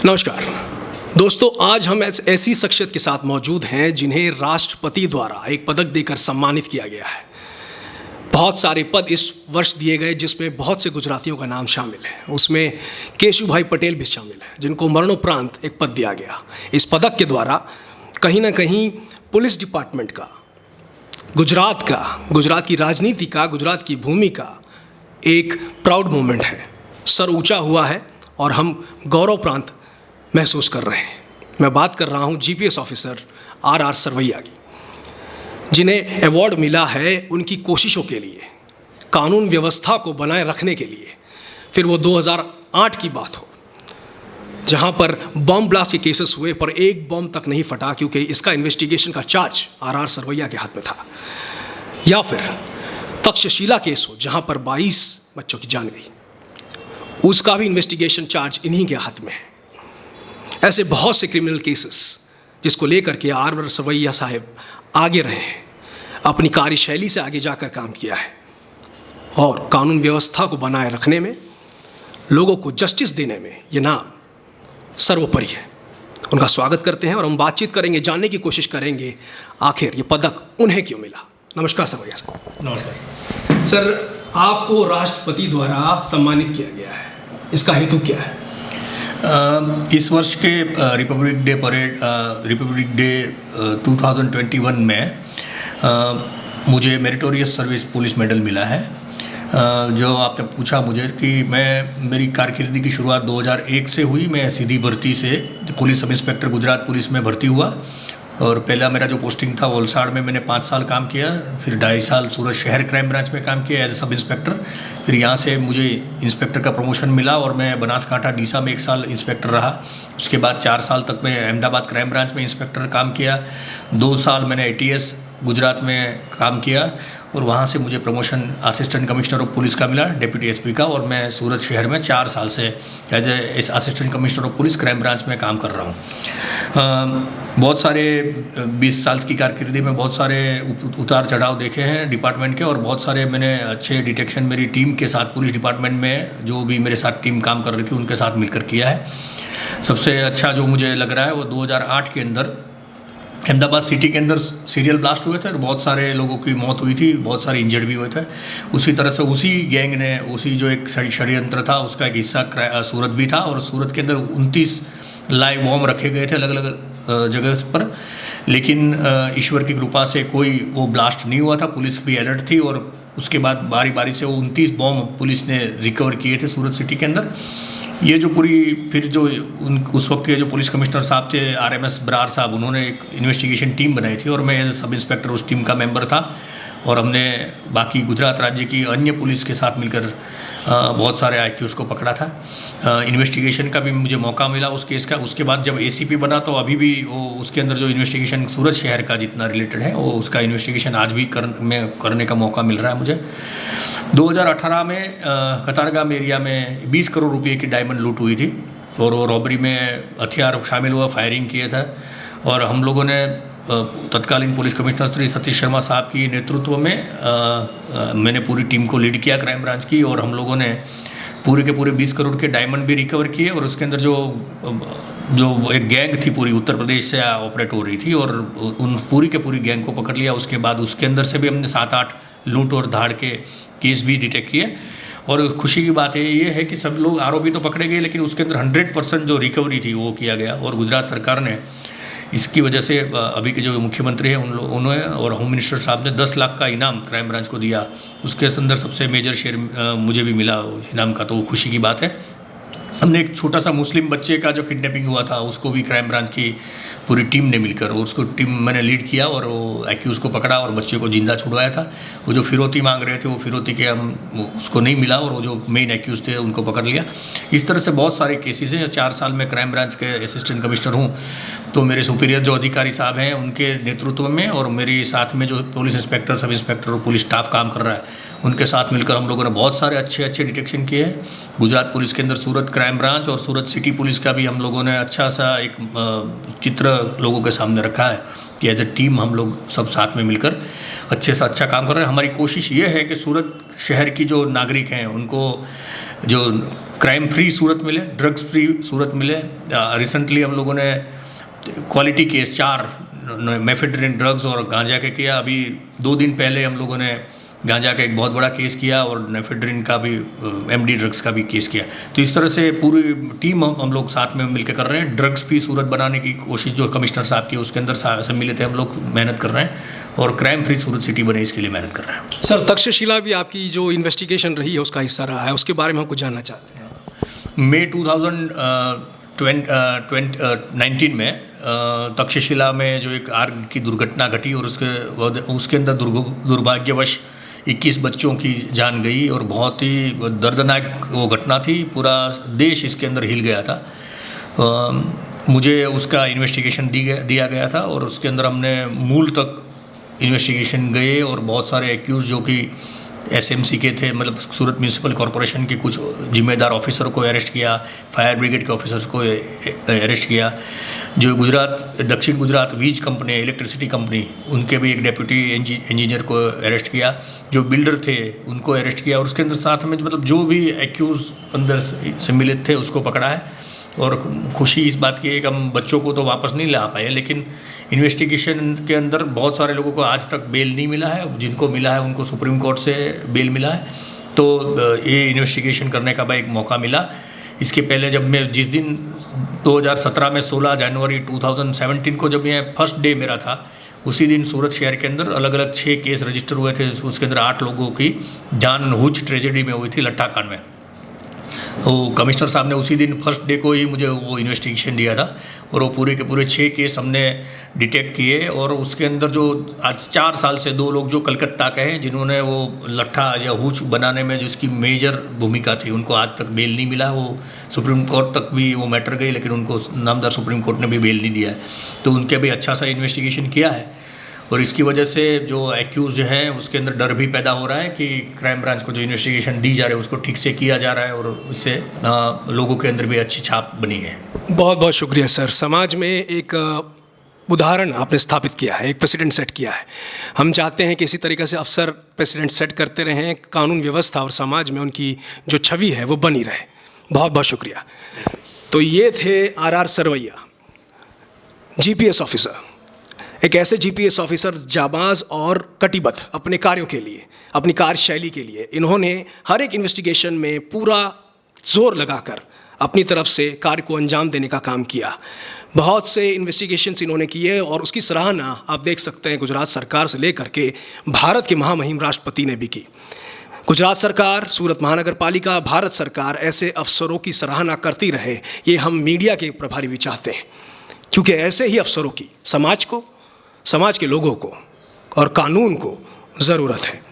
नमस्कार दोस्तों, आज हम ऐसी शख्सियत के साथ मौजूद हैं जिन्हें राष्ट्रपति द्वारा एक पदक देकर सम्मानित किया गया है। बहुत सारे पद इस वर्ष दिए गए जिसमें बहुत से गुजरातियों का नाम शामिल है। उसमें केशुभाई पटेल भी शामिल है जिनको मरणोपरांत एक पद दिया गया। इस पदक के द्वारा कहीं ना कहीं पुलिस डिपार्टमेंट का, गुजरात की राजनीति का, गुजरात की भूमि का एक प्राउड मोमेंट है। सर ऊंचा हुआ है और हम गौरवप्रांत महसूस कर रहे हैं। मैं बात कर रहा हूं जीपीएस ऑफिसर आर सरवैया की, जिन्हें अवार्ड मिला है उनकी कोशिशों के लिए, कानून व्यवस्था को बनाए रखने के लिए। फिर वो 2008 की बात हो जहां पर बम ब्लास्ट के केसेस हुए पर एक बम तक नहीं फटा क्योंकि इसका इन्वेस्टिगेशन का चार्ज आर सरवैया के हाथ में था। या फिर तक्षशिला केस हो जहां पर 22 बच्चों की जान गई, उसका भी इन्वेस्टिगेशन चार्ज इन्हीं के हाथ में है। ऐसे बहुत से क्रिमिनल केसेस जिसको लेकर के आर सरवैया साहब आगे रहे हैं, अपनी कार्यशैली से आगे जाकर काम किया है और कानून व्यवस्था को बनाए रखने में, लोगों को जस्टिस देने में ये नाम सर्वोपरि है। उनका स्वागत करते हैं और हम बातचीत करेंगे, जानने की कोशिश करेंगे आखिर ये पदक उन्हें क्यों मिला। नमस्कार सरवैया साहब। नमस्कार सर, आपको राष्ट्रपति द्वारा सम्मानित किया गया है, इसका हेतु क्या है? इस वर्ष के रिपब्लिक डे 2021 में मुझे मेरिटोरियस सर्विस पुलिस मेडल मिला है। जो आपने पूछा मुझे कि मेरी कारकिर्दी की शुरुआत 2001 से हुई। मैं सीधी भर्ती से police sub inspector Gujarat police में भर्ती हुआ और पहला मेरा जो पोस्टिंग था वलसाड़ में मैंने 5 साल काम किया। फिर 2.5 साल सूरत शहर क्राइम ब्रांच में काम किया एज ए सब इंस्पेक्टर। फिर यहाँ से मुझे इंस्पेक्टर का प्रमोशन मिला और मैं बनासकांठा डीसा में 1 साल इंस्पेक्टर रहा। उसके बाद 4 साल तक मैं अहमदाबाद क्राइम ब्रांच में इंस्पेक्टर काम किया। 2 साल मैंने ATS गुजरात में काम किया और वहाँ से मुझे promotion assistant commissioner of police का मिला, डेप्यूटी SP का। और मैं सूरत शहर में 4 साल से as a assistant commissioner of police crime branch में काम कर रहा हूँ। बहुत सारे 20 साल की कारकिर्दी में बहुत सारे उतार चढ़ाव देखे हैं डिपार्टमेंट के, और बहुत सारे मैंने अच्छे डिटेक्शन मेरी टीम के साथ, पुलिस डिपार्टमेंट में जो भी मेरे साथ टीम काम कर रही थी उनके साथ मिलकर किया है। सबसे अच्छा जो मुझे लग रहा है वो 2008 के अंदर अहमदाबाद सिटी के अंदर सीरियल ब्लास्ट हुए थे और बहुत सारे लोगों की मौत हुई थी, बहुत सारे इंजर्ड भी हुए थे। उसी तरह से उसी गैंग ने, उसी जो एक षड्यंत्र था उसका एक हिस्सा सूरत भी था और सूरत के अंदर 29 लाइव बॉम्ब रखे गए थे अलग अलग जगह पर। लेकिन ईश्वर की कृपा से कोई वो ब्लास्ट नहीं हुआ था, पुलिस भी अलर्ट थी और उसके बाद बारी बारी से वो 29 बॉम्ब पुलिस ने रिकवर किए थे सूरत सिटी के अंदर। ये जो पूरी फिर जो उस वक्त के जो पुलिस कमिश्नर साहब थे RMS बरार साहब, उन्होंने एक इन्वेस्टिगेशन टीम बनाई थी और मैं एज सब इंस्पेक्टर उस टीम का मेंबर था। और हमने बाकी गुजरात राज्य की अन्य पुलिस के साथ मिलकर बहुत सारे IQs को पकड़ा था। इन्वेस्टिगेशन का भी मुझे मौका मिला उस केस का। उसके बाद जब ACP बना तो अभी भी वो उसके अंदर जो इन्वेस्टिगेशन सूरत शहर का जितना रिलेटेड है वो उसका इन्वेस्टिगेशन आज भी करने का मौका मिल रहा है मुझे। 2018 में कतारगाम एरिया में 20 करोड़ रुपये की डायमंड लूट हुई थी और वो रॉबरी में हथियार शामिल हुआ, फायरिंग किए थे। और हम लोगों ने तत्कालीन पुलिस कमिश्नर श्री सतीश शर्मा साहब की नेतृत्व में मैंने पूरी टीम को लीड किया क्राइम ब्रांच की, और हम लोगों ने पूरे के पूरे 20 करोड़ के डायमंड भी रिकवर किए। और उसके अंदर जो एक गैंग थी पूरी उत्तर प्रदेश से ऑपरेट हो रही थी और उन पूरी के पूरी गैंग को पकड़ लिया। उसके बाद उसके अंदर से भी हमने 7-8 लूट और धाड़ के केस भी डिटेक्ट किए। और खुशी की बात ये है कि सब लोग आरोपी तो पकड़े गए लेकिन उसके अंदर 100% जो रिकवरी थी वो किया गया। और गुजरात सरकार ने इसकी वजह से अभी के जो मुख्यमंत्री हैं उन्होंने और होम मिनिस्टर साहब ने 10 लाख का इनाम क्राइम ब्रांच को दिया। उसके अंदर सबसे मेजर शेयर मुझे भी मिला इनाम का, तो वो खुशी की बात है। हमने एक छोटा सा मुस्लिम बच्चे का जो किडनैपिंग हुआ था उसको भी क्राइम ब्रांच की पूरी टीम ने मिलकर, और उसको टीम मैंने लीड किया और वो एक्यूज़ को पकड़ा और बच्चे को जिंदा छुड़वाया था। वो जो फिरौती मांग रहे थे वो फिरौती के उसको नहीं मिला और वो जो मेन एक्यूज़ थे उनको पकड़ लिया। इस तरह से बहुत सारे केसेस हैं। 4 साल में क्राइम ब्रांच के असिस्टेंट कमिश्नर हूँ, तो मेरे सुपीरियर जो अधिकारी साहब हैं उनके नेतृत्व में और मेरे साथ में जो पुलिस इंस्पेक्टर, सब इंस्पेक्टर और पुलिस स्टाफ काम कर रहा है उनके साथ मिलकर हम लोगों ने बहुत सारे अच्छे डिटेक्शन किए हैं। गुजरात पुलिस के अंदर सूरत क्राइम ब्रांच और सूरत सिटी पुलिस का भी हम लोगों ने अच्छा सा एक चित्र लोगों के सामने रखा है कि एज ए टीम हम लोग सब साथ में मिलकर अच्छे से अच्छा काम कर रहे हैं। हमारी कोशिश ये है कि सूरत शहर की जो नागरिक हैं उनको जो क्राइम फ्री सूरत मिले, ड्रग्स फ्री सूरत मिले। रिसेंटली हम लोगों ने क्वालिटी केस 4 मेफेड्रिन ड्रग्स और गांजा के किया। अभी 2 दिन पहले हम लोगों ने गांजा का एक बहुत बड़ा केस किया और मेफेड्रिन का भी, एमडी ड्रग्स का भी केस किया। तो इस तरह से पूरी टीम हम लोग साथ में मिलकर कर रहे हैं। ड्रग्स फ्री सूरत बनाने की कोशिश जो कमिश्नर साहब की, उसके अंदर सब मिले थे, हम लोग मेहनत कर रहे हैं और क्राइम फ्री सूरत सिटी बने इसके लिए मेहनत कर रहे हैं। सर, तक्षशिला भी आपकी जो इन्वेस्टिगेशन रही है उसका हिस्सा रहा है, उसके बारे में हम कुछ जानना चाहते हैं। मई 2019 में तक्षशिला में जो एक आग की दुर्घटना घटी और उसके अंदर दुर्भाग्यवश 21 बच्चों की जान गई और बहुत ही दर्दनाक वो घटना थी। पूरा देश इसके अंदर हिल गया था। मुझे उसका इन्वेस्टिगेशन दिया गया था और उसके अंदर हमने मूल तक इन्वेस्टिगेशन गए और बहुत सारे एक्यूज जो कि एसएमसी के थे, मतलब सूरत म्यूनिसिपल कॉरपोरेशन के कुछ जिम्मेदार ऑफिसर को अरेस्ट किया, फायर ब्रिगेड के ऑफिसर्स को अरेस्ट किया, जो दक्षिण गुजरात वीज कंपनी, इलेक्ट्रिसिटी कंपनी, उनके भी एक डेप्यूटी इंजीनियर को अरेस्ट किया, जो बिल्डर थे उनको अरेस्ट किया और उसके अंदर साथ में मतलब जो भी एक्यूज अंदर सम्मिलित थे उसको पकड़ा है। और खुशी इस बात की है कि हम बच्चों को तो वापस नहीं ला पाए, लेकिन इन्वेस्टिगेशन के अंदर बहुत सारे लोगों को आज तक बेल नहीं मिला है। जिनको मिला है उनको सुप्रीम कोर्ट से बेल मिला है। तो ये इन्वेस्टिगेशन करने का एक मौका मिला। इसके पहले जब मैं जिस दिन 2017 में 16 जनवरी 2017 को जब ये फर्स्ट डे मेरा था, उसी दिन सूरत शहर के अंदर अलग अलग 6 केस रजिस्टर हुए थे। उसके अंदर 8 लोगों की जान हुच ट्रेजेडी में हुई थी, लट्ठा कांड में। वो कमिश्नर साहब ने उसी दिन फर्स्ट डे को ही मुझे वो इन्वेस्टिगेशन दिया था और वो पूरे के पूरे 6 केस हमने डिटेक्ट किए। और उसके अंदर जो आज 4 साल से 2 लोग जो कलकत्ता के हैं, जिन्होंने वो लट्ठा या हुच बनाने में जिसकी मेजर भूमिका थी, उनको आज तक बेल नहीं मिला। वो सुप्रीम कोर्ट तक भी वो मैटर गई, लेकिन उनको नामदार सुप्रीम कोर्ट ने भी बेल नहीं दिया है। तो उनके भी अच्छा सा इन्वेस्टिगेशन किया है और इसकी वजह से जो एक्यूज जो है उसके अंदर डर भी पैदा हो रहा है कि क्राइम ब्रांच को जो इन्वेस्टिगेशन दी जा रही है उसको ठीक से किया जा रहा है और उससे लोगों के अंदर भी अच्छी छाप बनी है। बहुत बहुत शुक्रिया सर। समाज में एक उदाहरण आपने स्थापित किया है, एक प्रेसिडेंट सेट किया है। हम चाहते हैं कि इसी तरीके से अफसर प्रेसिडेंट सेट करते रहें, कानून व्यवस्था और समाज में उनकी जो छवि है वो बनी रहे। बहुत बहुत शुक्रिया। तो ये थे आर सरवैया, जीपीएस ऑफिसर, एक ऐसे जीपीएस ऑफिसर जाबाज और कटिबद्ध अपने कार्यों के लिए, अपनी कार्यशैली के लिए। इन्होंने हर एक इन्वेस्टिगेशन में पूरा जोर लगाकर अपनी तरफ से कार्य को अंजाम देने का काम किया। बहुत से इन्वेस्टिगेशंस इन्होंने किए और उसकी सराहना आप देख सकते हैं गुजरात सरकार से लेकर के भारत के महामहिम राष्ट्रपति ने भी की। गुजरात सरकार, सूरत महानगर पालिका, भारत सरकार ऐसे अफसरों की सराहना करती रहे, ये हम मीडिया के प्रभारी भी चाहते हैं, क्योंकि ऐसे ही अफसरों की समाज को, समाज के लोगों को और कानून को ज़रूरत है।